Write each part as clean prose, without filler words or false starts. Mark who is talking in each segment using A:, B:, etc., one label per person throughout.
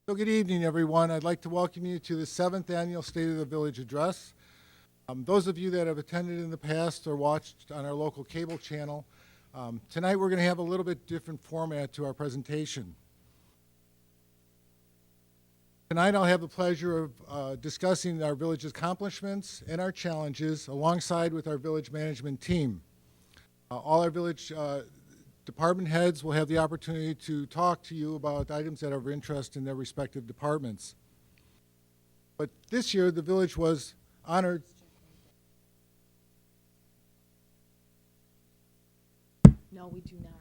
A: So good evening, everyone. I'd like to welcome you to the 7th Annual State of the Village Address. Those of you that have attended in the past or watched on our local cable channel, tonight we're going to have a little bit different format to our presentation. Tonight I'll have the pleasure of discussing our village's accomplishments and our challenges alongside with our village management team. All our village department heads will have the opportunity to talk to you about items that are of interest in their respective departments. But this year, the village was honored.
B: No, we do not.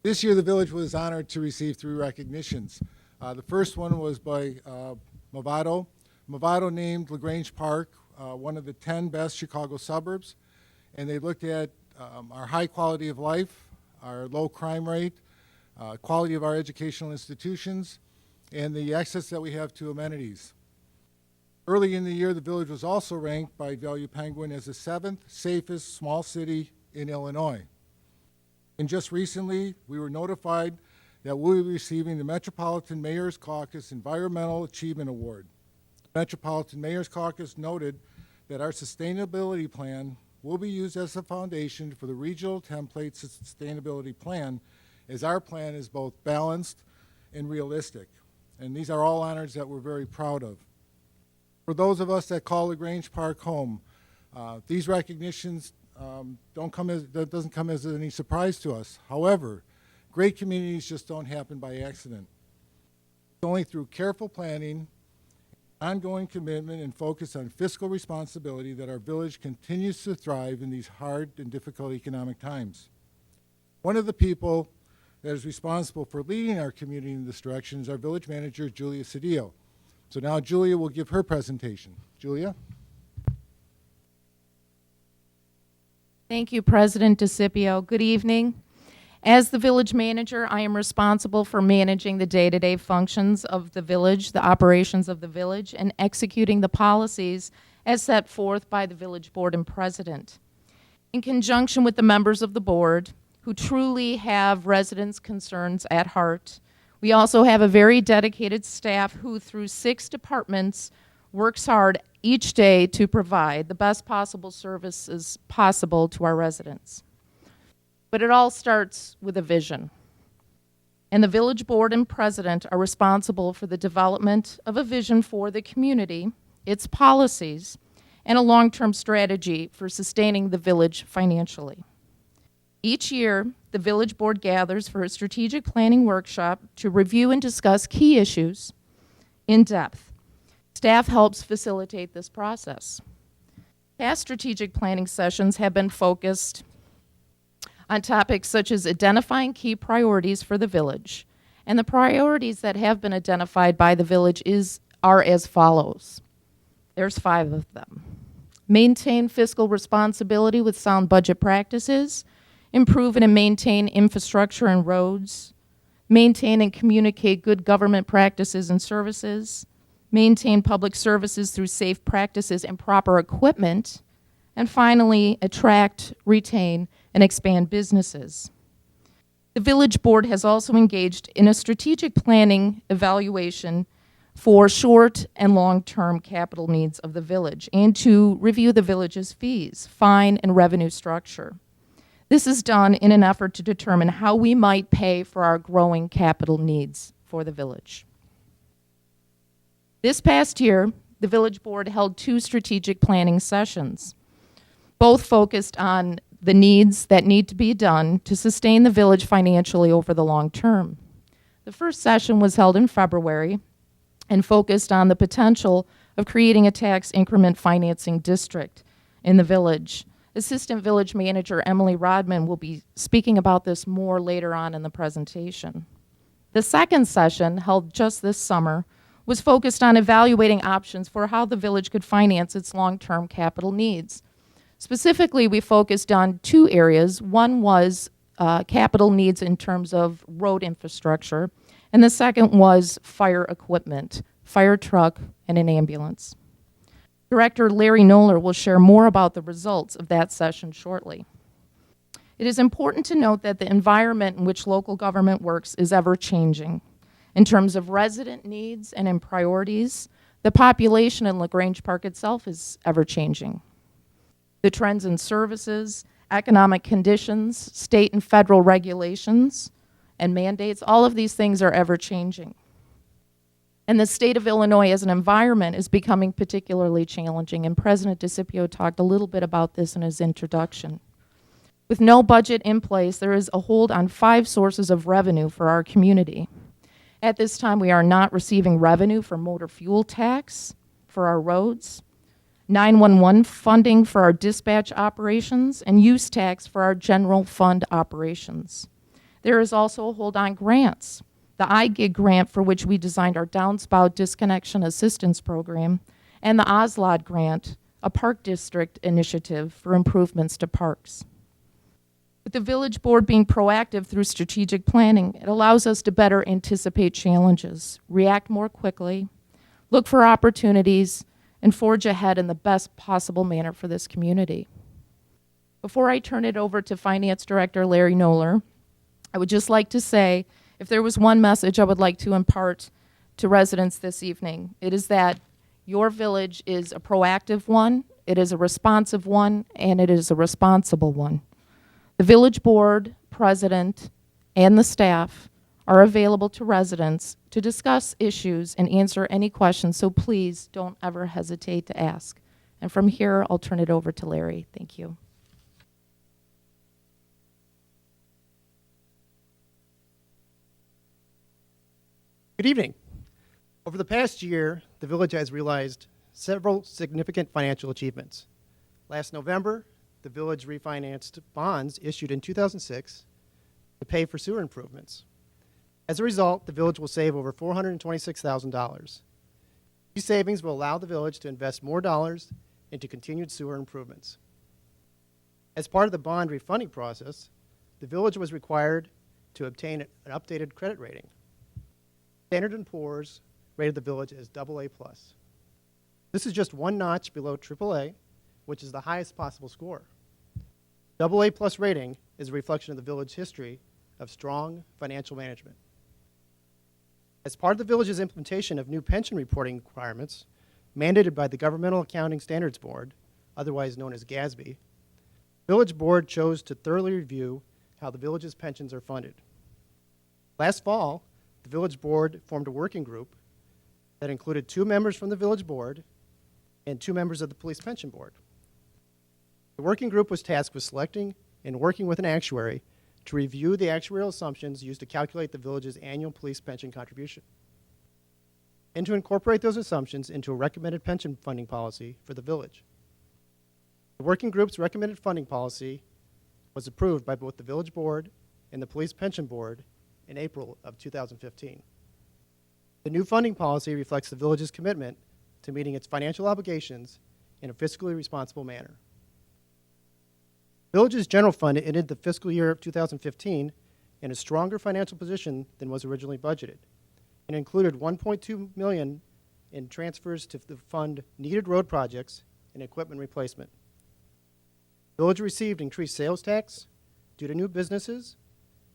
A: This year, the village was honored to receive 3 recognitions. The first one was by Movado. Movado named Grange Park one of the 10 best Chicago suburbs, and they looked at our high quality of life, our low crime rate, quality of our educational institutions, and the access that we have to amenities. Early in the year, the village was also ranked by Value Penguin as the 7th safest small city in Illinois. And just recently, we were notified that we'll be receiving the Metropolitan Mayor's Caucus Environmental Achievement Award. The Metropolitan Mayor's Caucus noted that our sustainability plan will be used as a foundation for the regional template sustainability plan, as our plan is both balanced and realistic. And these are all honors that we're very proud of. For those of us that call Grange Park home, these recognitions that doesn't come as any surprise to us. However, great communities just don't happen by accident. It's only through careful planning, ongoing commitment, and focus on fiscal responsibility that our village continues to thrive in these hard and difficult economic times. One of the people that is responsible for leading our community in this direction is our village manager, Julia Cedillo. So now Julia will give her presentation. Julia?
B: Thank you, President DeCipio. Good evening. As the village manager, I am responsible for managing the day-to-day functions of the village, the operations of the village, and executing the policies as set forth by the village board and president. In conjunction with the members of the board, who truly have residents' concerns at heart, we also have a very dedicated staff who, through 6 departments, works hard each day to provide the best possible services possible to our residents. But it all starts with a vision. And the village board and president are responsible for the development of a vision for the community, its policies, and a long-term strategy for sustaining the village financially. Each year, the village board gathers for a strategic planning workshop to review and discuss key issues in depth. Staff helps facilitate this process. Past strategic planning sessions have been focused on topics such as identifying key priorities for the village. And the priorities that have been identified by the village are as follows. There's 5 of them. Maintain fiscal responsibility with sound budget practices, improve and maintain infrastructure and roads, maintain and communicate good government practices and services, maintain public services through safe practices and proper equipment, and finally, attract, retain, and expand businesses. The village board has also engaged in a strategic planning evaluation for short and long-term capital needs of the village and to review the village's fees, fine, and revenue structure. This is done in an effort to determine how we might pay for our growing capital needs for the village. This past year, the village board held 2 strategic planning sessions, both focused on the needs that need to be done to sustain the village financially over the long term. The first session was held in February and focused on the potential of creating a tax increment financing district in the village. Assistant Village Manager Emily Rodman will be speaking about this more later on in the presentation. The second session, held just this summer, was focused on evaluating options for how the village could finance its long-term capital needs. Specifically, we focused on 2 areas. One was capital needs in terms of road infrastructure, and the second was fire equipment, fire truck, and an ambulance. Director Larry Noller will share more about the results of that session shortly. It is important to note that the environment in which local government works is ever changing, In terms of resident needs and in priorities, the population in LaGrange Park itself is ever-changing. The trends in services, economic conditions, state and federal regulations, and mandates, all of these things are ever-changing. And the state of Illinois as an environment is becoming particularly challenging, and President DeCipio talked a little bit about this in his introduction. With no budget in place, there is a hold on 5 sources of revenue for our community. At this time, we are not receiving revenue for motor fuel tax for our roads, 911 funding for our dispatch operations, and use tax for our general fund operations. There is also a hold on grants. The iGig grant, for which we designed our downspout disconnection assistance program, and the OSLOD grant, a park district initiative for improvements to parks. With the village board being proactive through strategic planning, it allows us to better anticipate challenges, react more quickly, look for opportunities, and forge ahead in the best possible manner for this community. Before I turn it over to Finance Director Larry Knoller, I would just like to say, if there was one message I would like to impart to residents this evening, it is that your village is a proactive one, it is a responsive one, and it is a responsible one. The village board, president, and the staff are available to residents to discuss issues and answer any questions, so please don't ever hesitate to ask. And from here, I'll turn it over to Larry. Thank you.
C: Good evening. Over the past year, the village has realized several significant financial achievements. Last November, the village refinanced bonds issued in 2006 to pay for sewer improvements. As a result, the village will save over $426,000. These savings will allow the village to invest more dollars into continued sewer improvements. As part of the bond refunding process, the village was required to obtain an updated credit rating. Standard & Poor's rated the village as AA+. This is just one notch below AAA, which is the highest possible score. AA+ rating is a reflection of the village's history of strong financial management. As part of the village's implementation of new pension reporting requirements mandated by the Governmental Accounting Standards Board, otherwise known as GASB, the village board chose to thoroughly review how the village's pensions are funded. Last fall, the village board formed a working group that included 2 members from the village board and 2 members of the police pension board. The working group was tasked with selecting and working with an actuary to review the actuarial assumptions used to calculate the village's annual police pension contribution, and to incorporate those assumptions into a recommended pension funding policy for the village. The working group's recommended funding policy was approved by both the village board and the police pension board in April of 2015. The new funding policy reflects the village's commitment to meeting its financial obligations in a fiscally responsible manner. The village's general fund ended the fiscal year of 2015 in a stronger financial position than was originally budgeted, and included $1.2 million in transfers to fund needed road projects and equipment replacement. The village received increased sales tax due to new businesses,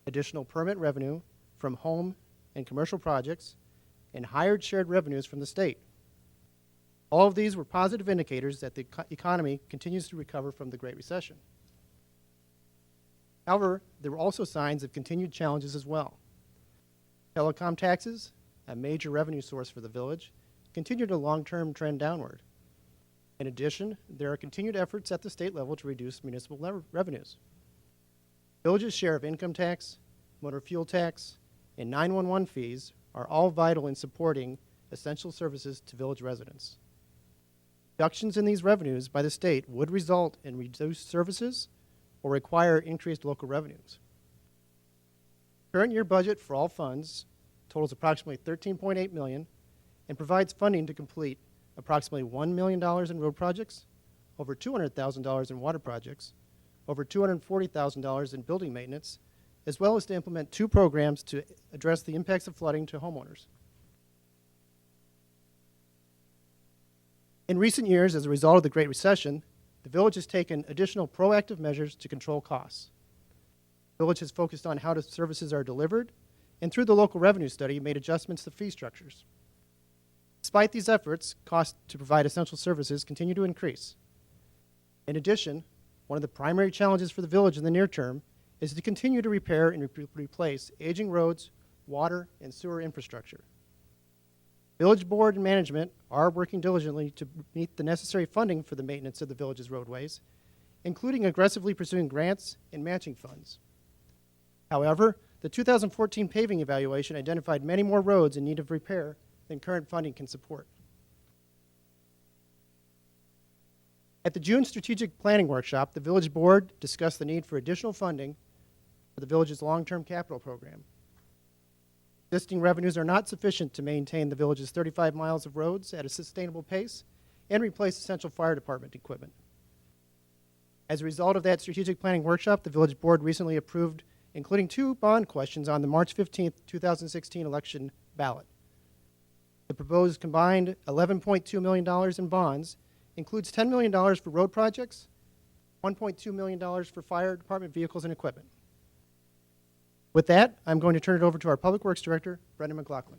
C: additional permit revenue from home and commercial projects, and higher shared revenues from the state. All of these were positive indicators that the economy continues to recover from the Great Recession. However, there were also signs of continued challenges as well. Telecom taxes, a major revenue source for the village, continued a long-term trend downward. In addition, there are continued efforts at the state level to reduce municipal revenues. The village's share of income tax, motor fuel tax, and 911 fees are all vital in supporting essential services to village residents. Reductions in these revenues by the state would result in reduced services or require increased local revenues. Current year budget for all funds totals approximately $13.8 million and provides funding to complete approximately $1 million in road projects, over $200,000 in water projects, over $240,000 in building maintenance, as well as to implement 2 programs to address the impacts of flooding to homeowners. In recent years, as a result of the Great Recession, the village has taken additional proactive measures to control costs. The village has focused on how the services are delivered and through the local revenue study, made adjustments to fee structures. Despite these efforts, costs to provide essential services continue to increase. In addition, one of the primary challenges for the village in the near term is to continue to repair and replace aging roads, water, and sewer infrastructure. Village board and management are working diligently to meet the necessary funding for the maintenance of the village's roadways, including aggressively pursuing grants and matching funds. However, the 2014 paving evaluation identified many more roads in need of repair than current funding can support. At the June strategic planning workshop, the village board discussed the need for additional funding for the village's long-term capital program. Existing revenues are not sufficient to maintain the village's 35 miles of roads at a sustainable pace and replace essential fire department equipment. As a result of that strategic planning workshop, the village board recently approved including 2 bond questions on the March 15, 2016 election ballot. The proposed combined $11.2 million in bonds includes $10 million for road projects, $1.2 million for fire department vehicles and equipment. With that, I'm going to turn it over to our Public Works Director, Brendan McLaughlin.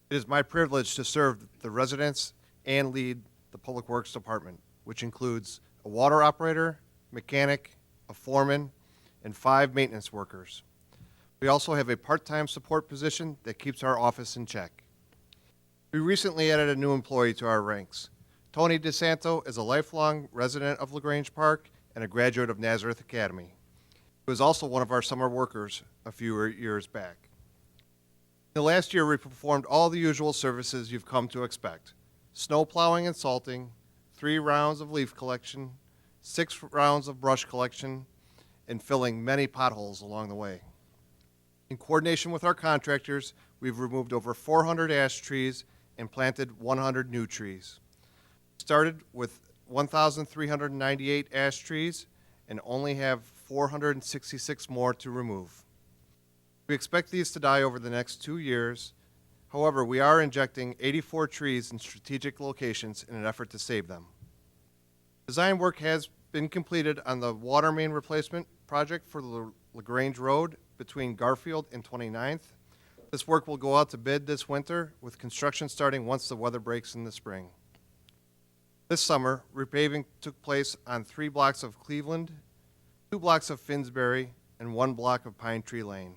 D: It is my privilege to serve the residents and lead the Public Works Department, which includes a water operator, mechanic, a foreman, and 5 maintenance workers. We also have a part-time support position that keeps our office in check. We recently added a new employee to our ranks. Tony DeSanto is a lifelong resident of LaGrange Park and a graduate of Nazareth Academy. He was also one of our summer workers a few years back. In the last year, we performed all the usual services you've come to expect: snow plowing and salting, 3 rounds of leaf collection, 6 rounds of brush collection, and filling many potholes along the way. In coordination with our contractors, we've removed over 400 ash trees and planted 100 new trees. Started with 1,398 ash trees and only have 466 more to remove. We expect these to die over the next 2 years. However, we are injecting 84 trees in strategic locations in an effort to save them. Design work has been completed on the water main replacement project for the LaGrange Road between Garfield and 29th. This work will go out to bid this winter, with construction starting once the weather breaks in the spring. This summer, repaving took place on 3 blocks of Cleveland, 2 blocks of Finsbury, and 1 block of Pine Tree Lane.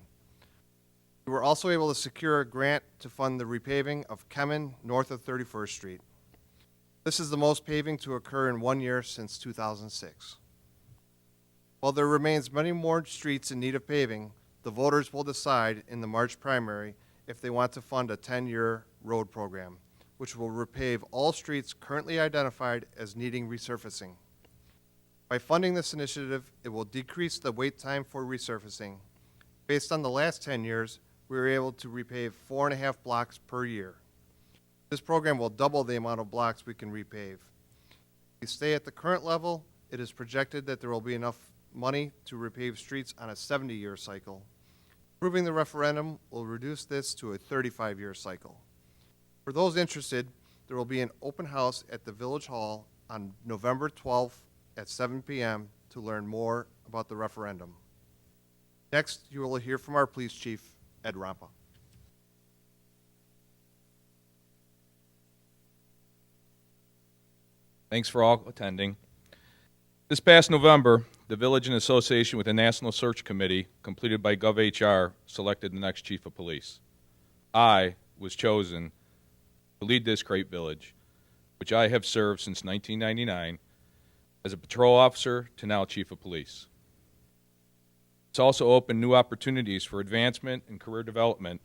D: We were also able to secure a grant to fund the repaving of Kemen north of 31st Street. This is the most paving to occur in 1 year since 2006. While there remains many more streets in need of paving, the voters will decide in the March primary if they want to fund a 10-year road program, which will repave all streets currently identified as needing resurfacing. By funding this initiative, it will decrease the wait time for resurfacing. Based on the last 10 years, we were able to repave 4.5 blocks per year. This program will double the amount of blocks we can repave. If we stay at the current level, it is projected that there will be enough money to repave streets on a 70-year cycle. Approving the referendum will reduce this to a 35-year cycle. For those interested, there will be an open house at the Village Hall on November 12th at 7 p.m. to learn more about the referendum. Next, you will hear from our police chief, Ed Rampa.
E: Thanks for all attending. This past November, the village, in association with the National Search Committee completed by GovHR, selected the next chief of police. I was chosen to lead this great village, which I have served since 1999 as a patrol officer to now chief of police. It's also opened new opportunities for advancement and career development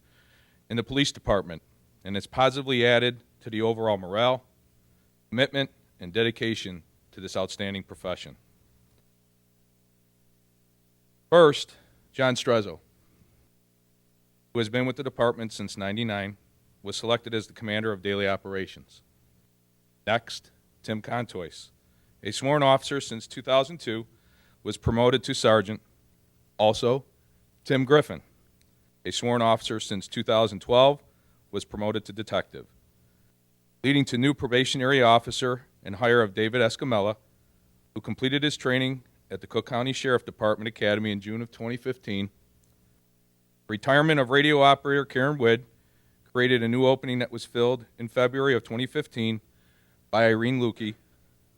E: in the police department, and it's positively added to the overall morale, commitment, and dedication to this outstanding profession. First, John Strezzo, who has been with the department since '99, was selected as the commander of daily operations. Next, Tim Contois, a sworn officer since 2002, was promoted to sergeant. Also, Tim Griffin, a sworn officer since 2012, was promoted to detective, leading to new probationary officer and hire of David Escamilla, who completed his training at the Cook County Sheriff Department Academy in June of 2015. Retirement of radio operator Karen Wood created a new opening that was filled in February of 2015 by Irene Lukey,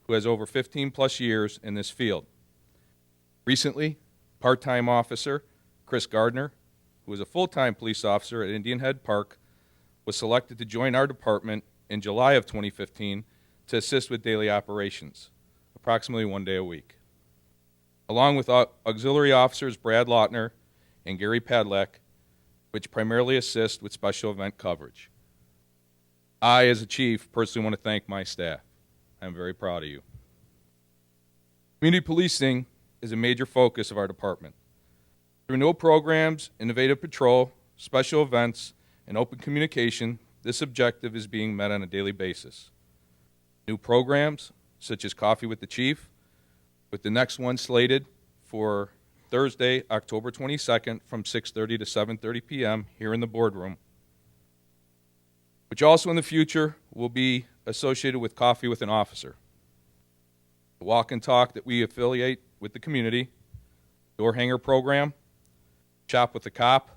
E: who has over 15 plus years in this field. Recently, part-time officer Chris Gardner, who is a full-time police officer at Indian Head Park, was selected to join our department in July of 2015 to assist with daily operations, approximately 1 day a week. Along with auxiliary officers Brad Lautner and Gary Padlak, which primarily assist with special event coverage. I, as a chief, personally want to thank my staff. I'm very proud of you. Community policing is a major focus of our department. Through new programs, innovative patrol, special events, and open communication, this objective is being met on a daily basis. New programs, such as Coffee with the Chief, with the next one slated for Thursday, October 22nd from 6:30 to 7:30 p.m. here in the boardroom, which also in the future will be associated with Coffee with an Officer. The walk and talk that we affiliate with the community, door hanger program, Shop with the Cop,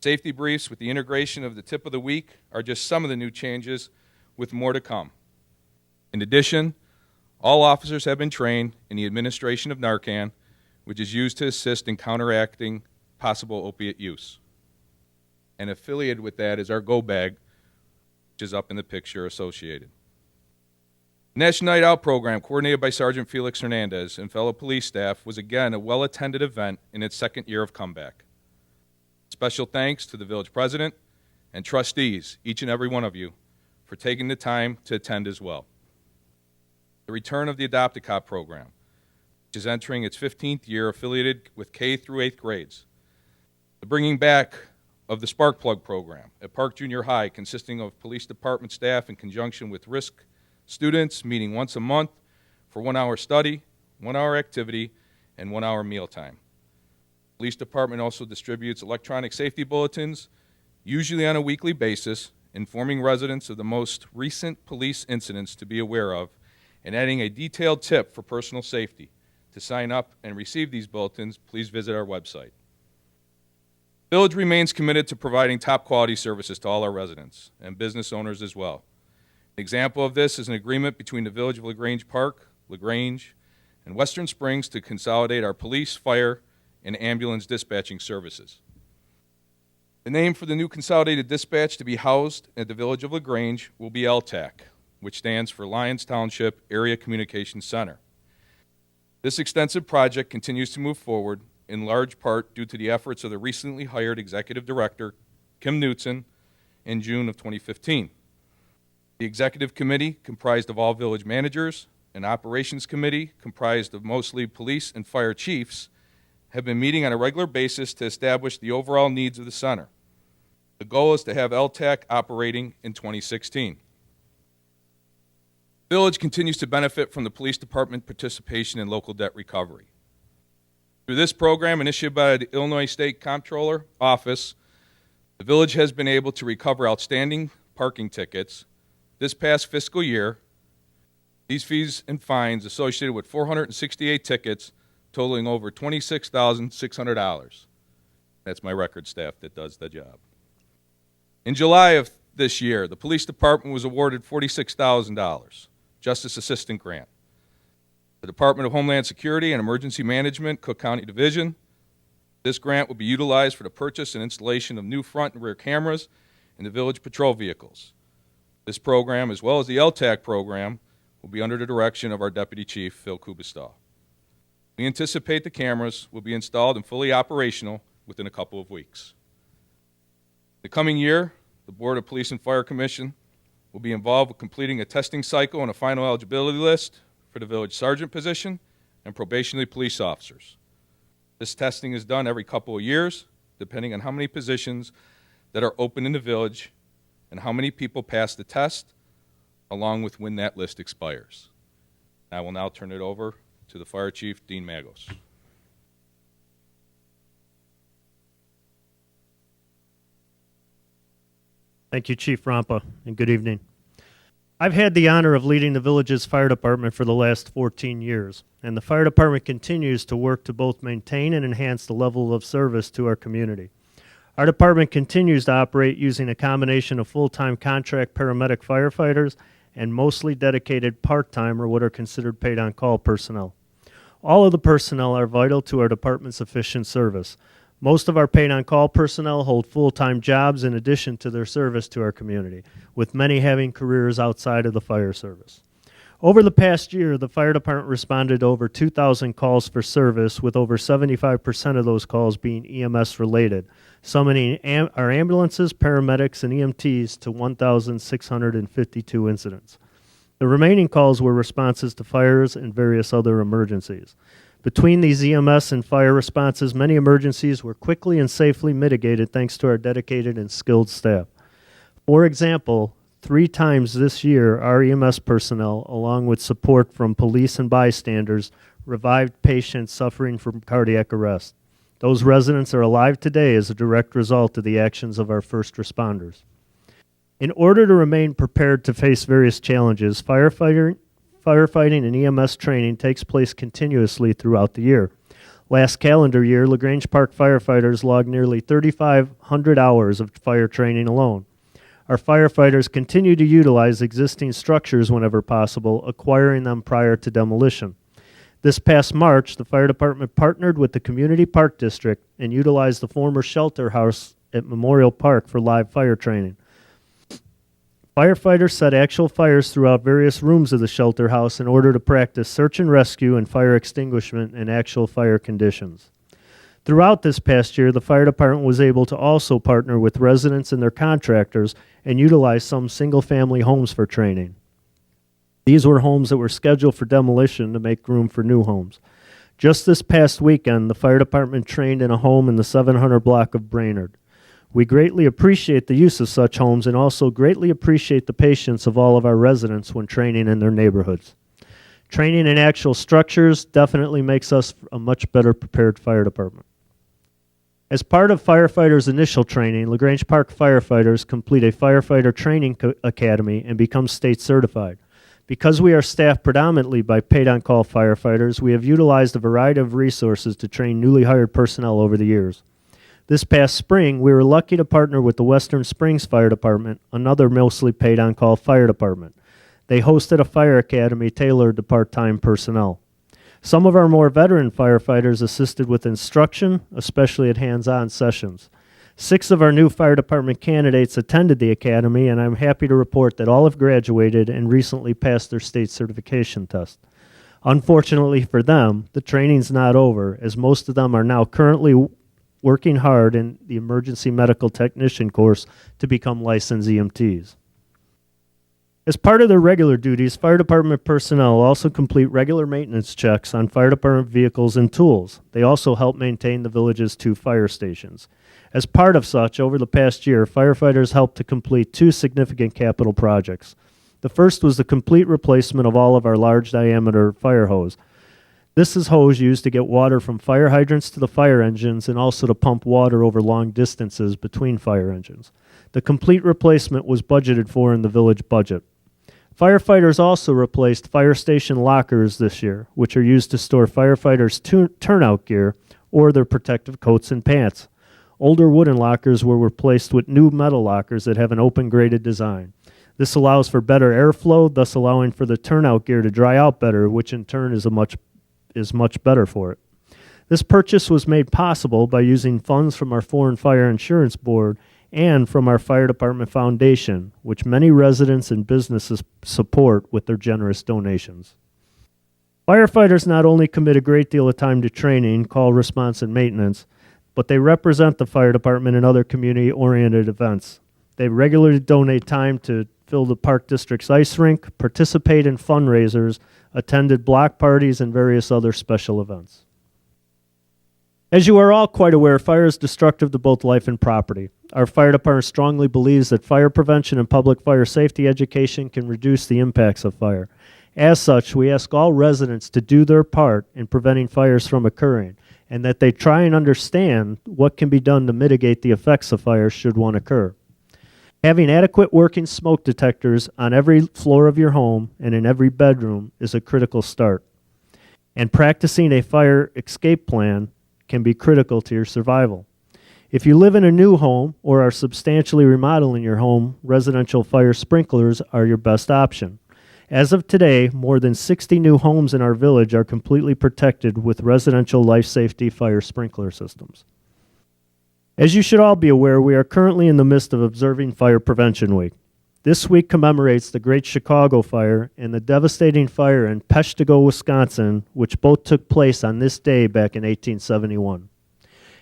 E: safety briefs with the integration of the tip of the week are just some of the new changes, with more to come. In addition, all officers have been trained in the administration of Narcan, which is used to assist in counteracting possible opiate use. And affiliated with that is our Go Bag, which is up in the picture associated. National Night Out program, coordinated by Sergeant Felix Hernandez and fellow police staff, was again a well-attended event in its second year of comeback. Special thanks to the village president and trustees, each and every one of you, for taking the time to attend as well. The return of the Adopt-A-Cop program, which is entering its 15th year, affiliated with K through 8th grades. The bringing back of the Spark Plug program at Park Junior High, consisting of police department staff in conjunction with risk students meeting once a month for 1 hour study, 1 hour activity, and 1 hour mealtime. The police department also distributes electronic safety bulletins, usually on a weekly basis, informing residents of the most recent police incidents to be aware of, and adding a detailed tip for personal safety. To sign up and receive these bulletins, please visit our website. The village remains committed to providing top quality services to all our residents and business owners as well. An example of this is an agreement between the Village of LaGrange Park, LaGrange, and Western Springs to consolidate our police, fire, and ambulance dispatching services. The name for the new consolidated dispatch to be housed at the Village of LaGrange will be LTAC, which stands for Lyons Township Area Communications Center. This extensive project continues to move forward, in large part due to the efforts of the recently hired Executive Director, Kim Knutson, in June of 2015. The Executive Committee, comprised of all village managers, and Operations Committee, comprised of mostly police and fire chiefs, have been meeting on a regular basis to establish the overall needs of the center. The goal is to have LTAC operating in 2016. The village continues to benefit from the police department participation in local debt recovery. Through this program, initiated by the Illinois State Comptroller Office, the village has been able to recover outstanding parking tickets. This past fiscal year, these fees and fines associated with 468 tickets totaling over $26,600. That's my record staff that does the job. In July of this year, the police department was awarded $46,000 Justice Assistant Grant. The Department of Homeland Security and Emergency Management, Cook County Division. This grant will be utilized for the purchase and installation of new front and rear cameras in the village patrol vehicles. This program, as well as the LTAC program, will be under the direction of our Deputy Chief, Phil Kubistaw. We anticipate the cameras will be installed and fully operational within a couple of weeks. The coming year, the Board of Police and Fire Commission will be involved with completing a testing cycle and a final eligibility list for the village sergeant position and probationary police officers. This testing is done every couple of years, depending on how many positions that are open in the village and how many people pass the test, along with when that list expires. I will now turn it over to the Fire Chief, Dean Magos.
F: Thank you, Chief Rampa, and good evening. I've had the honor of leading the village's fire department for the last 14 years, and the fire department continues to work to both maintain and enhance the level of service to our community. Our department continues to operate using a combination of full-time contract paramedic firefighters and mostly dedicated part-time or what are considered paid-on-call personnel. All of the personnel are vital to our department's efficient service. Most of our paid-on-call personnel hold full-time jobs in addition to their service to our community, with many having careers outside of the fire service. Over the past year, the fire department responded to over 2,000 calls for service, with over 75% of those calls being EMS related, summoning our ambulances, paramedics, and EMTs to 1,652 incidents. The remaining calls were responses to fires and various other emergencies. Between these EMS and fire responses, many emergencies were quickly and safely mitigated thanks to our dedicated and skilled staff. For example, 3 times this year, our EMS personnel, along with support from police and bystanders, revived patients suffering from cardiac arrest. Those residents are alive today as a direct result of the actions of our first responders. In order to remain prepared to face various challenges, firefighting and EMS training takes place continuously throughout the year. Last calendar year, LaGrange Park firefighters logged nearly 3,500 hours of fire training alone. Our firefighters continue to utilize existing structures whenever possible, acquiring them prior to demolition. This past March, the fire department partnered with the Community Park District and utilized the former shelter house at Memorial Park for live fire training. Firefighters set actual fires throughout various rooms of the shelter house in order to practice search and rescue and fire extinguishment in actual fire conditions. Throughout this past year, the fire department was able to also partner with residents and their contractors and utilize some single-family homes for training. These were homes that were scheduled for demolition to make room for new homes. Just this past weekend, the fire department trained in a home in the 700 block of Brainerd. We greatly appreciate the use of such homes and also greatly appreciate the patience of all of our residents when training in their neighborhoods. Training in actual structures definitely makes us a much better prepared fire department. As part of firefighters' initial training, LaGrange Park firefighters complete a firefighter training academy and become state certified. Because we are staffed predominantly by paid-on-call firefighters, we have utilized a variety of resources to train newly hired personnel over the years. This past spring, we were lucky to partner with the Western Springs Fire Department, another mostly paid-on-call fire department. They hosted a fire academy tailored to part-time personnel. Some of our more veteran firefighters assisted with instruction, especially at hands-on sessions. 6 of our new fire department candidates attended the academy, and I'm happy to report that all have graduated and recently passed their state certification test. Unfortunately for them, the training's not over, as most of them are now currently working hard in the emergency medical technician course to become licensed EMTs. As part of their regular duties, fire department personnel also complete regular maintenance checks on fire department vehicles and tools. They also help maintain the village's 2 fire stations. As part of such, over the past year, firefighters helped to complete 2 significant capital projects. The first was the complete replacement of all of our large diameter fire hose. This is hose used to get water from fire hydrants to the fire engines and also to pump water over long distances between fire engines. The complete replacement was budgeted for in the village budget. Firefighters also replaced fire station lockers this year, which are used to store firefighters' turnout gear or their protective coats and pants. Older wooden lockers were replaced with new metal lockers that have an open graded design. This allows for better airflow, thus allowing for the turnout gear to dry out better, which in turn is much better for it. This purchase was made possible by using funds from our Foreign Fire Insurance Board and from our Fire Department Foundation, which many residents and businesses support with their generous donations. Firefighters not only commit a great deal of time to training, call response, and maintenance, but they represent the fire department in other community-oriented events. They regularly donate time to fill the Park District's ice rink, participate in fundraisers, attended block parties, and various other special events. As you are all quite aware, fire is destructive to both life and property. Our fire department strongly believes that fire prevention and public fire safety education can reduce the impacts of fire. As such, we ask all residents to do their part in preventing fires from occurring, and that they try and understand what can be done to mitigate the effects of fire should one occur. Having adequate working smoke detectors on every floor of your home and in every bedroom is a critical start. And practicing a fire escape plan can be critical to your survival. If you live in a new home or are substantially remodeling your home, residential fire sprinklers are your best option. As of today, more than 60 new homes in our village are completely protected with residential life safety fire sprinkler systems. As you should all be aware, we are currently in the midst of observing Fire Prevention Week. This week commemorates the Great Chicago Fire and the devastating fire in Peshtigo, Wisconsin, which both took place on this day back in 1871.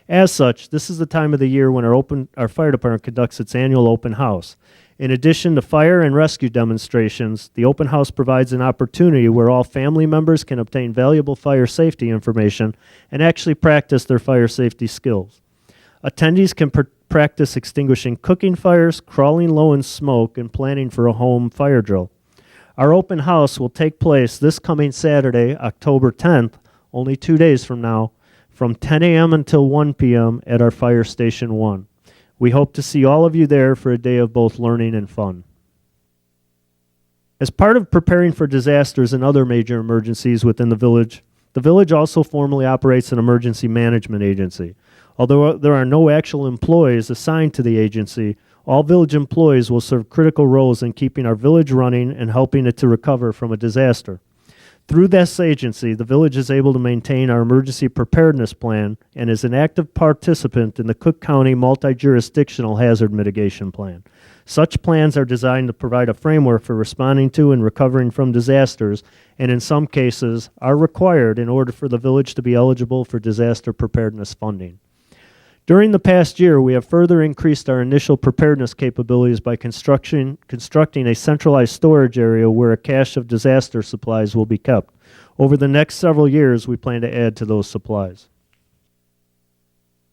F: As such, this is the time of the year when our fire department conducts its annual open house. In addition to fire and rescue demonstrations, the open house provides an opportunity where all family members can obtain valuable fire safety information and actually practice their fire safety skills. Attendees can practice extinguishing cooking fires, crawling low in smoke, and planning for a home fire drill. Our open house will take place this coming Saturday, October 10th, only 2 days from now, from 10 a.m. until 1 p.m. at our Fire Station 1. We hope to see all of you there for a day of both learning and fun. As part of preparing for disasters and other major emergencies within the village also formally operates an emergency management agency. Although there are no actual employees assigned to the agency, all village employees will serve critical roles in keeping our village running and helping it to recover from a disaster. Through this agency, the village is able to maintain our emergency preparedness plan and is an active participant in the Cook County Multi-Jurisdictional Hazard Mitigation Plan. Such plans are designed to provide a framework for responding to and recovering from disasters, and in some cases are required in order for the village to be eligible for disaster preparedness funding. During the past year, we have further increased our initial preparedness capabilities by constructing a centralized storage area where a cache of disaster supplies will be kept. Over the next several years, we plan to add to those supplies.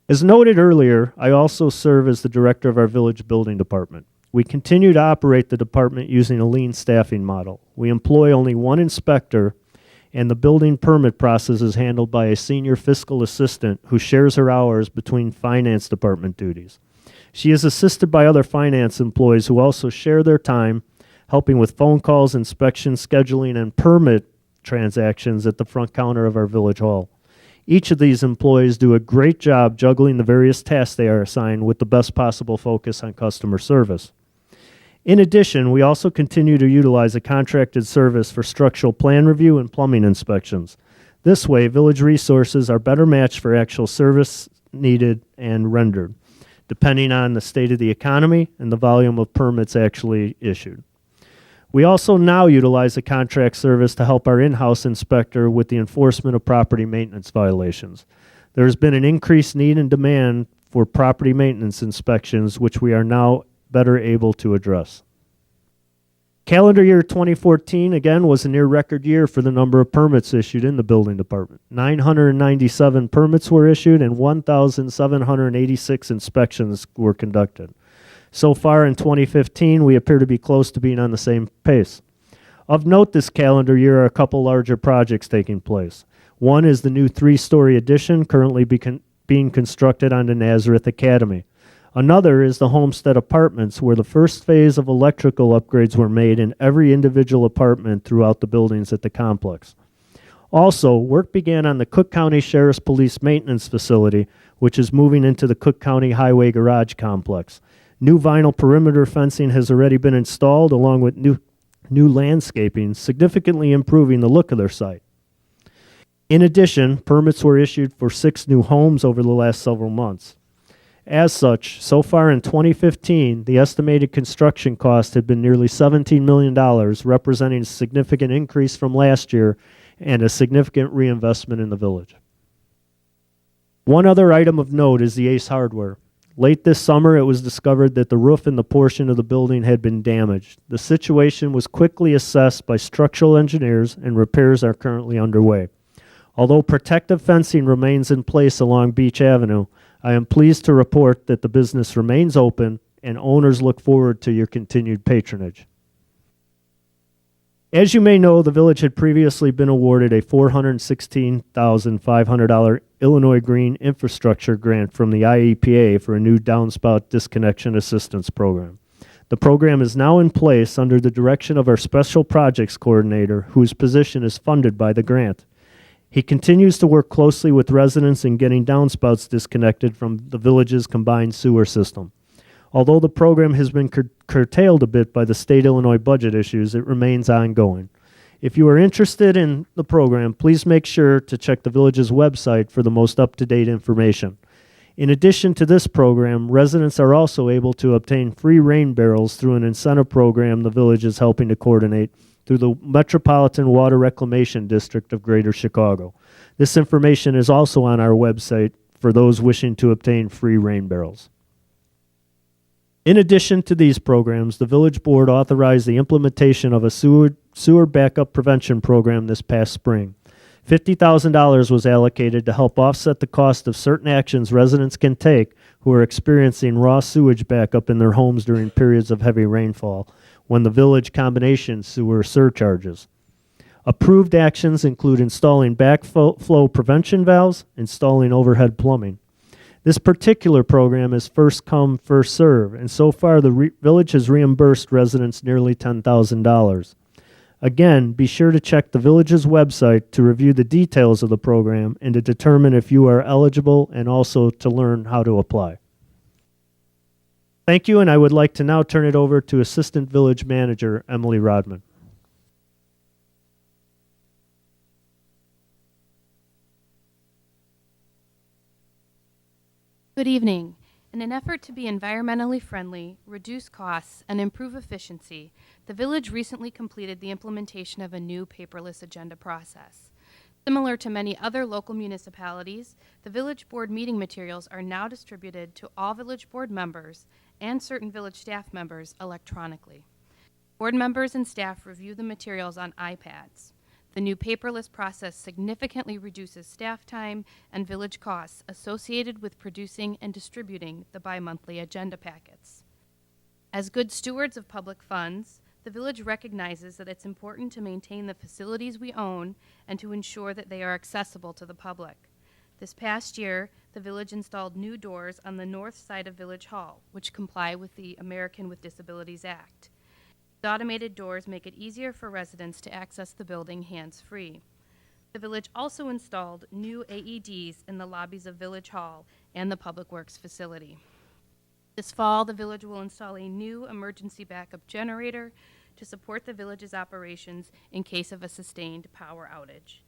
F: As noted earlier, I also serve as the director of our village building department. We continue to operate the department using a lean staffing model. We employ only one inspector, and the building permit process is handled by a senior fiscal assistant who shares her hours between finance department duties. She is assisted by other finance employees who also share their time helping with phone calls, inspections, scheduling, and permit transactions at the front counter of our village hall. Each of these employees do a great job juggling the various tasks they are assigned with the best possible focus on customer service. In addition, we also continue to utilize a contracted service for structural plan review and plumbing inspections. This way, village resources are better matched for actual service needed and rendered, depending on the state of the economy and the volume of permits actually issued. We also now utilize a contract service to help our in-house inspector with the enforcement of property maintenance violations. There has been an increased need and demand for property maintenance inspections, which we are now better able to address. Calendar year 2014, again, was a near record year for the number of permits issued in the building department. 997 permits were issued and 1,786 inspections were conducted. So far in 2015, we appear to be close to being on the same pace. Of note this calendar year are a couple larger projects taking place. One is the new 3-story addition currently being constructed on the Nazareth Academy. Another is the Homestead Apartments, where the first phase of electrical upgrades were made in every individual apartment throughout the buildings at the complex. Also, work began on the Cook County Sheriff's Police Maintenance Facility, which is moving into the Cook County Highway Garage Complex. New vinyl perimeter fencing has already been installed, along with new landscaping, significantly improving the look of their site. In addition, permits were issued for 6 new homes over the last several months. As such, so far in 2015, the estimated construction cost had been nearly $17 million, representing a significant increase from last year and a significant reinvestment in the village. One other item of note is the Ace Hardware. Late this summer, it was discovered that the roof in the portion of the building had been damaged. The situation was quickly assessed by structural engineers, and repairs are currently underway. Although protective fencing remains in place along Beach Avenue, I am pleased to report that the business remains open and owners look forward to your continued patronage. As you may know, the village had previously been awarded a $416,500 Illinois Green Infrastructure Grant from the IEPA for a new downspout disconnection assistance program. The program is now in place under the direction of our Special Projects Coordinator, whose position is funded by the grant. He continues to work closely with residents in getting downspouts disconnected from the village's combined sewer system. Although the program has been curtailed a bit by the state Illinois budget issues, it remains ongoing. If you are interested in the program, please make sure to check the village's website for the most up-to-date information. In addition to this program, residents are also able to obtain free rain barrels through an incentive program the village is helping to coordinate through the Metropolitan Water Reclamation District of Greater Chicago. This information is also on our website for those wishing to obtain free rain barrels. In addition to these programs, the village board authorized the implementation of a sewer backup prevention program this past spring. $50,000 was allocated to help offset the cost of certain actions residents can take who are experiencing raw sewage backup in their homes during periods of heavy rainfall, when the village combination sewer surcharges. Approved actions include installing backflow prevention valves, installing overhead plumbing. This particular program is first come, first serve, and so far the village has reimbursed residents nearly $10,000. Again, be sure to check the village's website to review the details of the program and to determine if you are eligible and also to learn how to apply. Thank you, and I would like to now turn it over to Assistant Village Manager Emily Rodman.
G: Good evening. In an effort to be environmentally friendly, reduce costs, and improve efficiency, the village recently completed the implementation of a new paperless agenda process. Similar to many other local municipalities, the village board meeting materials are now distributed to all village board members and certain village staff members electronically. Board members and staff review the materials on iPads. The new paperless process significantly reduces staff time and village costs associated with producing and distributing the bi-monthly agenda packets. As good stewards of public funds, the village recognizes that it's important to maintain the facilities we own and to ensure that they are accessible to the public. This past year, the village installed new doors on the north side of Village Hall, which comply with the American with Disabilities Act. The automated doors make it easier for residents to access the building hands-free. The village also installed new AEDs in the lobbies of Village Hall and the Public Works facility. This fall, the village will install a new emergency backup generator to support the village's operations in case of a sustained power outage.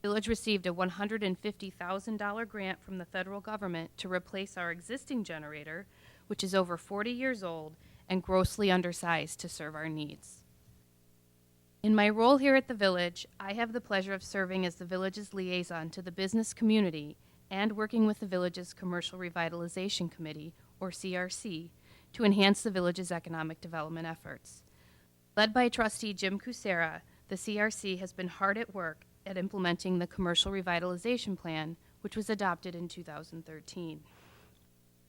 G: The village received a $150,000 grant from the federal government to replace our existing generator, which is over 40 years old and grossly undersized to serve our needs. In my role here at the village, I have the pleasure of serving as the village's liaison to the business community and working with the village's Commercial Revitalization Committee, or CRC, to enhance the village's economic development efforts. Led by trustee Jim Kucera, the CRC has been hard at work at implementing the Commercial Revitalization Plan, which was adopted in 2013.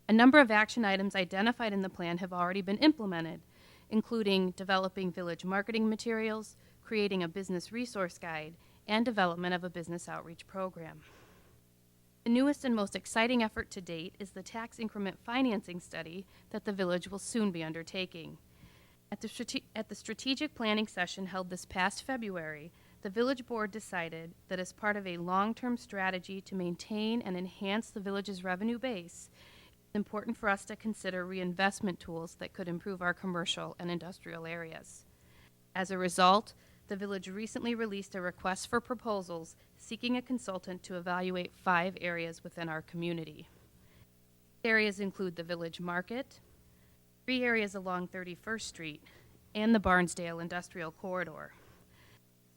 G: A number of action items identified in the plan have already been implemented, including developing village marketing materials, creating a business resource guide, and development of a business outreach program. The newest and most exciting effort to date is the tax increment financing study that the village will soon be undertaking. At the strategic planning session held this past February, the village board decided that as part of a long-term strategy to maintain and enhance the village's revenue base, it's important for us to consider reinvestment tools that could improve our commercial and industrial areas. As a result, the village recently released a request for proposals seeking a consultant to evaluate 5 areas within our community. Areas include the village market, 3 areas along 31st Street, and the Barnesdale Industrial Corridor.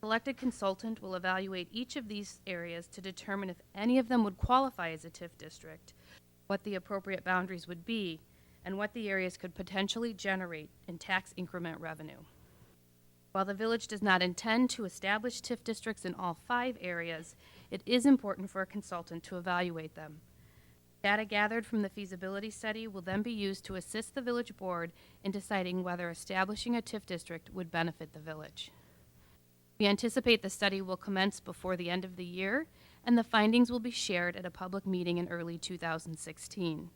G: The selected consultant will evaluate each of these areas to determine if any of them would qualify as a TIF district, what the appropriate boundaries would be, and what the areas could potentially generate in tax increment revenue. While the village does not intend to establish TIF districts in all 5 areas, it is important for a consultant to evaluate them. Data gathered from the feasibility study will then be used to assist the village board in deciding whether establishing a TIF district would benefit the village. We anticipate the study will commence before the end of the year, and the findings will be shared at a public meeting in early 2016.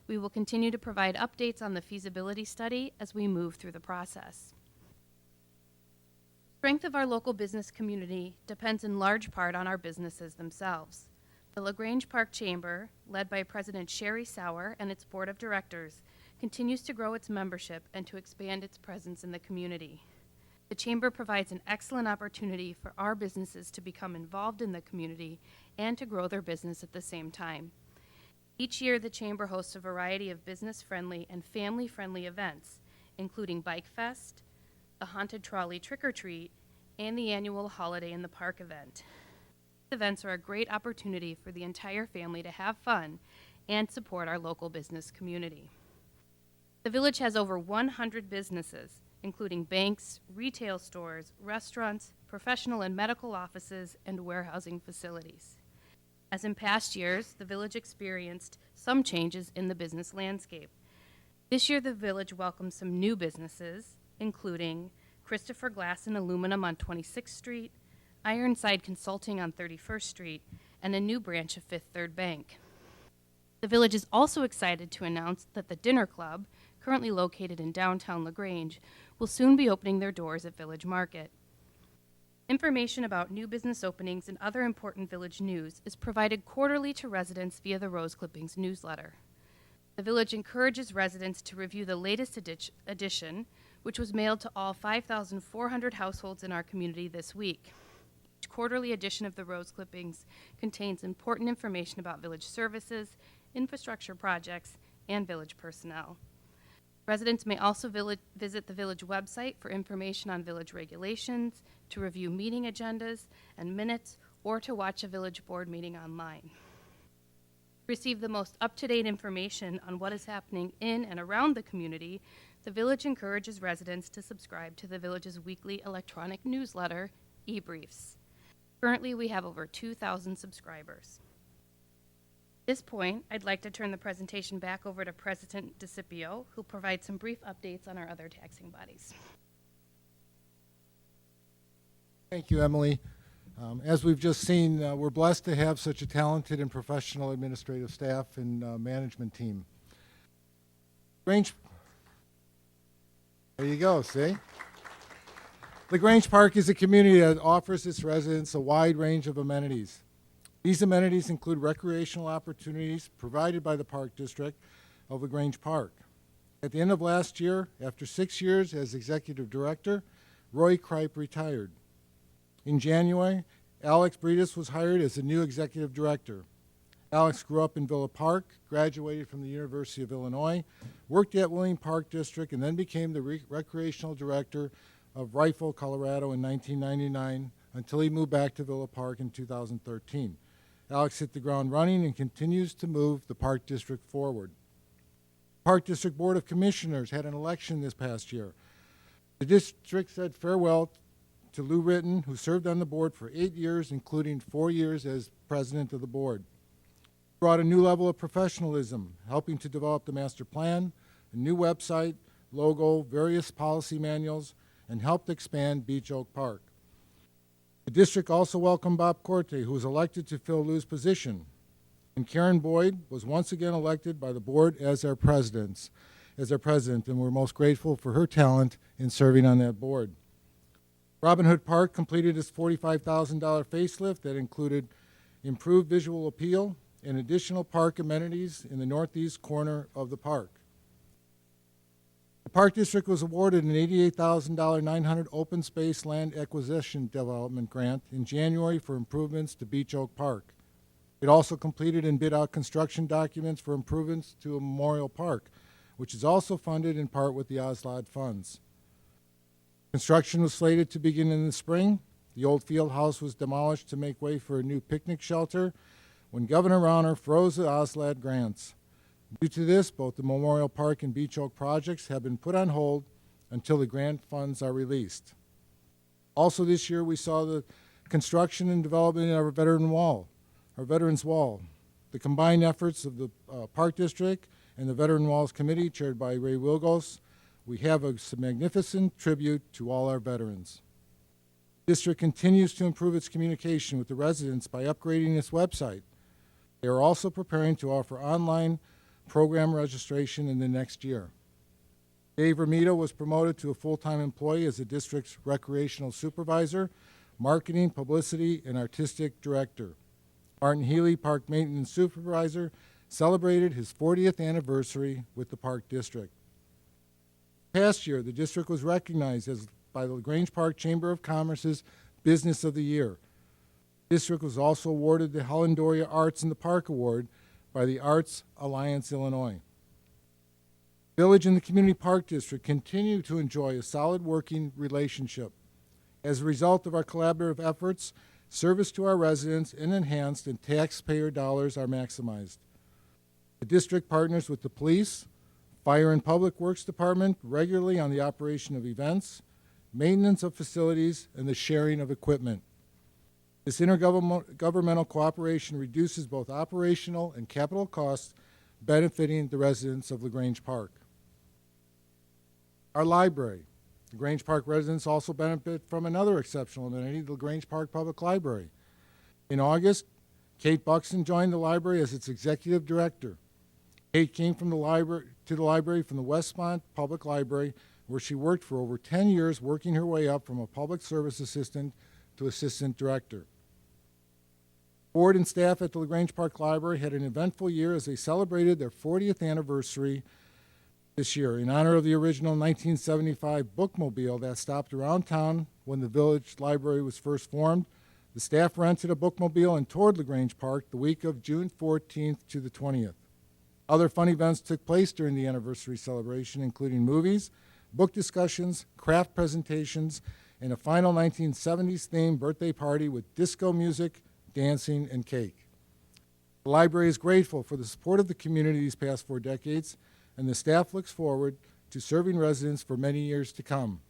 G: We will continue to provide updates on the feasibility study as we move through the process. The strength of our local business community depends in large part on our businesses themselves. The LaGrange Park Chamber, led by President Sherry Sauer and its board of directors, continues to grow its membership and to expand its presence in the community. The Chamber provides an excellent opportunity for our businesses to become involved in the community and to grow their business at the same time. Each year, the Chamber hosts a variety of business-friendly and family-friendly events, including Bike Fest, the Haunted Trolley Trick or Treat, and the annual Holiday in the Park event. These events are a great opportunity for the entire family to have fun and support our local business community. The village has over 100 businesses, including banks, retail stores, restaurants, professional and medical offices, and warehousing facilities. As in past years, the village experienced some changes in the business landscape. This year, the village welcomed some new businesses, including Christopher Glass and Aluminum on 26th Street, Ironside Consulting on 31st Street, and a new branch of Fifth Third Bank. The village is also excited to announce that the Dinner Club, currently located in downtown LaGrange, will soon be opening their doors at Village Market. Information about new business openings and other important village news is provided quarterly to residents via the Rose Clippings newsletter. The village encourages residents to review the latest edition, which was mailed to all 5,400 households in our community this week. Each quarterly edition of the Rose Clippings contains important information about village services, infrastructure projects, and village personnel. Residents may also visit the village website for information on village regulations, to review meeting agendas and minutes, or to watch a village board meeting online. To receive the most up-to-date information on what is happening in and around the community, the village encourages residents to subscribe to the village's weekly electronic newsletter, e-briefs. Currently, we have over 2,000 subscribers. At this point, I'd like to turn the presentation back over to President DeCipio, who'll provide some brief updates on our other taxing bodies.
A: Thank you, Emily. As we've just seen, we're blessed to have such a talented and professional administrative staff and management team. Grange, there you go, see? LaGrange Park is a community that offers its residents a wide range of amenities. These amenities include recreational opportunities provided by the Park District of LaGrange Park. At the end of last year, after 6 years as executive director, Roy Kripe retired. In January, Alex Breedis was hired as the new executive director. Alex grew up in Villa Park, graduated from the University of Illinois, worked at William Park District, and then became the recreational director of Rifle, Colorado in 1999 until he moved back to Villa Park in 2013. Alex hit the ground running and continues to move the Park District forward. The Park District Board of Commissioners had an election this past year. The district said farewell to Lou Ritton, who served on the board for 8 years, including 4 years as president of the board. Brought a new level of professionalism, helping to develop the master plan, a new website, logo, various policy manuals, and helped expand Beach Oak Park. The district also welcomed Bob Corte, who was elected to fill Lou's position. And Karen Boyd was once again elected by the board as our president, and we're most grateful for her talent in serving on that board. Robin Hood Park completed its $45,000 facelift that included improved visual appeal and additional park amenities in the northeast corner of the park. The Park District was awarded an $88,000 900 open space land acquisition development grant in January for improvements to Beach Oak Park. It also completed and bid out construction documents for improvements to a memorial park, which is also funded in part with the OSLOD funds. Construction was slated to begin in the spring. The old field house was demolished to make way for a new picnic shelter when Governor Rauner froze the OSLAD grants. Due to this, both the Memorial Park and Beach Oak projects have been put on hold until the grant funds are released. Also this year, we saw the construction and development of our Veterans Wall. The combined efforts of the Park District and the Veteran Walls Committee, chaired by Ray Wilgos, we have a magnificent tribute to all our veterans. The district continues to improve its communication with the residents by upgrading its website. They are also preparing to offer online program registration in the next year. Dave Ramito was promoted to a full-time employee as the district's recreational supervisor, marketing, publicity, and artistic director. Martin Healy, park maintenance supervisor, celebrated his 40th anniversary with the park district. Past year, the district was recognized by the Grange Park Chamber of Commerce's Business of the Year. The district was also awarded the Helen Doria Arts in the Park Award by the Arts Alliance Illinois. Village and the Community Park District continue to enjoy a solid working relationship. As a result of our collaborative efforts, service to our residents is enhanced and taxpayer dollars are maximized. The district partners with the police, fire and public works department regularly on the operation of events, maintenance of facilities, and the sharing of equipment. This intergovernmental cooperation reduces both operational and capital costs, benefiting the residents of LaGrange Park. Our library. The Grange Park residents also benefit from another exceptional amenity, the LaGrange Park Public Library. In August, Kate Buxton joined the library as its executive director. Kate came to the library from the Westmont Public Library, where she worked for over 10 years, working her way up from a public service assistant to assistant director. Board and staff at the LaGrange Park Library had an eventful year as they celebrated their 40th anniversary this year in honor of the original 1975 bookmobile that stopped around town when the village library was first formed. The staff rented a bookmobile and toured LaGrange Park the week of June 14th to the 20th. Other fun events took place during the anniversary celebration, including movies, book discussions, craft presentations, and a final 1970s-themed birthday party with disco music, dancing, and cake. The library is grateful for the support of the community these past 4 decades, and the staff looks forward to serving residents for many years to come.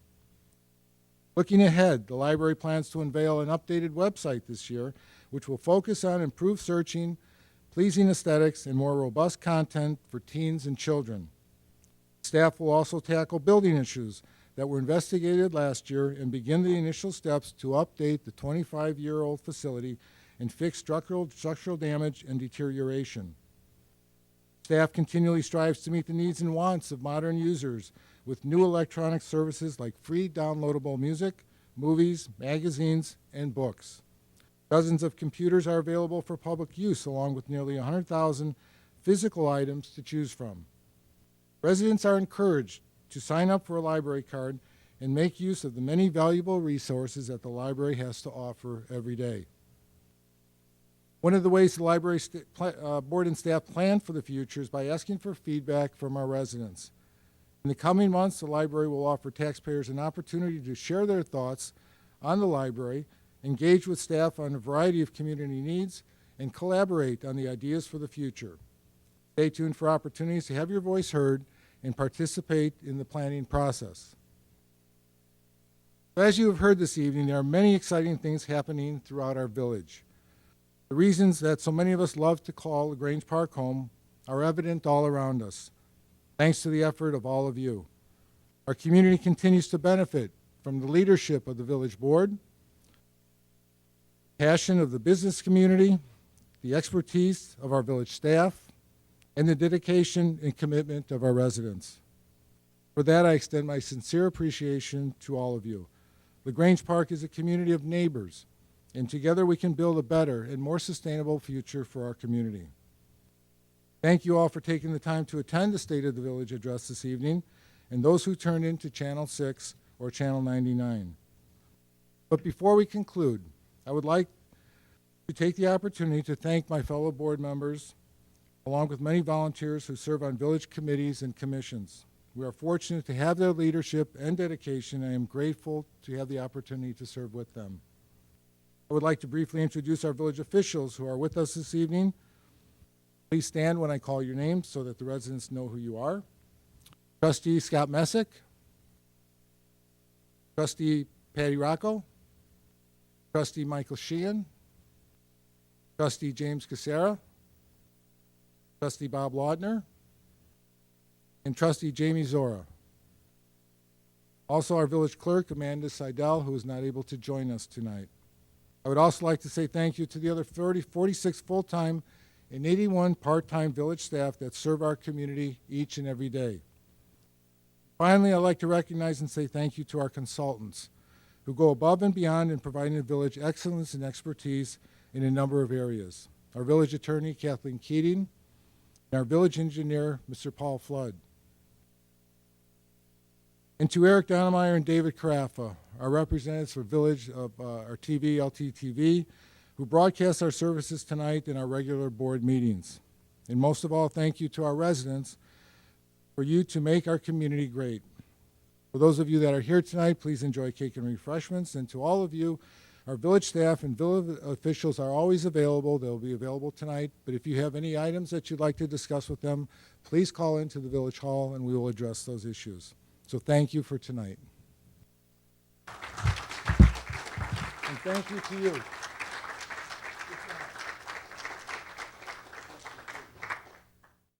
A: Looking ahead, the library plans to unveil an updated website this year, which will focus on improved searching, pleasing aesthetics, and more robust content for teens and children. Staff will also tackle building issues that were investigated last year and begin the initial steps to update the 25-year-old facility and fix structural damage and deterioration. Staff continually strives to meet the needs and wants of modern users with new electronic services like free downloadable music, movies, magazines, and books. Dozens of computers are available for public use, along with nearly 100,000 physical items to choose from. Residents are encouraged to sign up for a library card and make use of the many valuable resources that the library has to offer every day. One of the ways the library board and staff plan for the future is by asking for feedback from our residents. In the coming months, the library will offer taxpayers an opportunity to share their thoughts on the library, engage with staff on a variety of community needs, and collaborate on the ideas for the future. Stay tuned for opportunities to have your voice heard and participate in the planning process. As you have heard this evening, there are many exciting things happening throughout our village. The reasons that so many of us love to call LaGrange Park home are evident all around us, thanks to the effort of all of you. Our community continues to benefit from the leadership of the village board, passion of the business community, the expertise of our village staff, and the dedication and commitment of our residents. For that, I extend my sincere appreciation to all of you. LaGrange Park is a community of neighbors, and together we can build a better and more sustainable future for our community. Thank you all for taking the time to attend the State of the Village address this evening, and those who turned into Channel 6 or Channel 99. But before we conclude, I would like to take the opportunity to thank my fellow board members, along with many volunteers who serve on village committees and commissions. We are fortunate to have their leadership and dedication, and I am grateful to have the opportunity to serve with them. I would like to briefly introduce our village officials who are with us this evening. Please stand when I call your name so that the residents know who you are. Trustee Scott Messick, Trustee Patty Rocco, Trustee Michael Sheehan, Trustee James Casera, Trustee Bob Laudner, and Trustee Jamie Zora. Also our village clerk, Amanda Seidel, who is not able to join us tonight. I would also like to say thank you to the other 46 full-time and 81 part-time village staff that serve our community each and every day. Finally, I'd like to recognize and say thank you to our consultants who go above and beyond in providing the village excellence and expertise in a number of areas. Our village attorney, Kathleen Keating, and our village engineer, Mr. Paul Flood. And to Eric Donemeyer and David Carafa, our representatives for Village of our TV, LTTV, who broadcast our services tonight in our regular board meetings. And most of all, thank you to our residents for you to make our community great. For those of you that are here tonight, please enjoy cake and refreshments. And to all of you, our village staff and village officials are always available. They'll be available tonight. But if you have any items that you'd like to discuss with them, please call into the Village Hall and we will address those issues. So thank you for tonight. And thank you to you.